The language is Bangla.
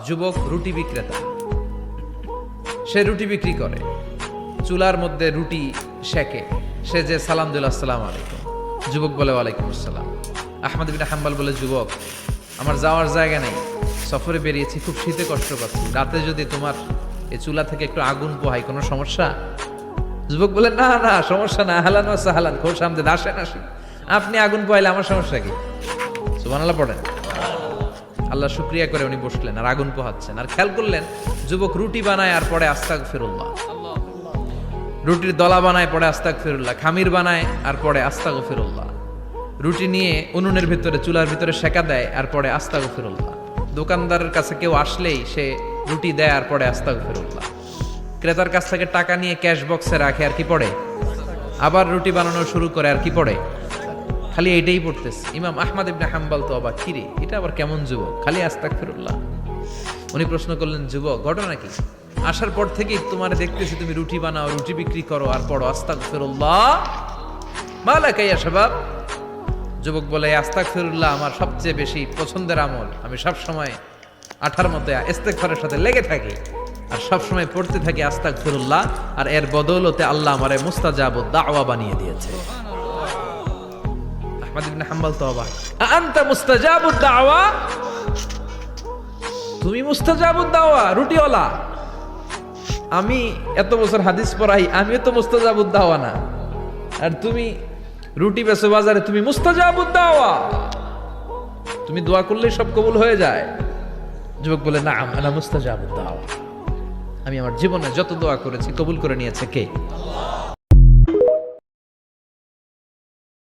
যুবক রুটি বিক্রেতা, সে রুটি বিক্রি করে, চুলার মধ্যে রুটি সেকে, সে যে সালাম দিল আসসালামু আলাইকুম, যুবক বলে ওয়ালাইকুম আসসালাম। আহমদ ইবনে হাম্বল বলে, যুবক আমার যাওয়ার জায়গা নেই, সফরে বেরিয়েছি, খুব শীতে কষ্ট পাচ্ছি, রাতে যদি তোমার এই চুলা থেকে একটু আগুন পোহাই কোনো সমস্যা? যুবক বলে, না না সমস্যা না, আহলান ওয়া সাহলান, খোশ আমদেদ, আসেন আসেন, আপনি আগুন পোহাইলে আমার সমস্যা কি? সুবহানাল্লাহ পড়েন। আল্লাহ শুকরিয়া করে উনি বসলেন আর আগুন পোহাচ্ছেন, আর খেয়াল করলেন যুবক রুটি বানায় আর পরে আস্তাগফিরুল্লাহ, রুটির দলা বানায় পরে আস্তাগফিরুল্লাহ, খামির বানায় আর পরে আস্তাগফিরুল্লাহ, রুটি নিয়ে উনুনের ভিতরে চুলার ভিতরে সেকা দেয় আর পরে আস্তাগফিরুল্লাহ, দোকানদারের কাছে কেউ আসলেই সে রুটি দেয় আর পরে আস্তাগফিরুল্লাহ, ক্রেতার কাছ থেকে টাকা নিয়ে ক্যাশ বক্সে রাখে আর কি পড়ে, আবার রুটি বানানো শুরু করে আর কি পড়ে, খালি এইটাই পড়তেছে। ইমাম আহমদ ইবনে হাম্বল তো অবাক, কিরে এটা আবার কেমন যুবক, খালি আস্তাগফিরুল্লাহ। উনি প্রশ্ন করলেন, যুবক ঘটনা কি? আসার পর থেকেই তোমার দেখতেছি তুমি রুটি বানাও, রুটি বিক্রি করো আর পড়ো আস্তাগফিরুল্লাহ, মালাকা ইয়া শাবাব। যুবক বলে, আস্তাগফিরুল্লাহ আমার সবচেয়ে বেশি পছন্দের আমল, আমি সব সময় আঠার মতো ইস্তেগফারের সাথে লেগে থাকি আর সব সময় পড়তে থাকি আস্তাগফিরুল্লাহ, আর এর বদৌলতে আল্লাহ আমারে মুস্তাজাবুদ দাওয়া বানিয়ে দিয়েছে। আহমদ ইবনে হাম্বল তো অবাক, আনতা মুস্তাজাবুদ দাওয়া, তুমি মুস্তাজাবুদ দাওয়া, রুটিওয়ালা, আমি এত বছর হাদিস পড়াই, আমিও তো মুস্তাজাবুদ দাওয়া না, আর তুমি রুটি বেচো বাজারে, তুমি মুস্তাজাবুদ দাওয়া, তুমি দোয়া করলেই সব কবুল হয়ে যায়। যুবক বলে, না আনা মুস্তাজাবুদ দাওয়া, আমি আমার জীবনে যত দোয়া করেছি কবুল করে নিয়েছে কে?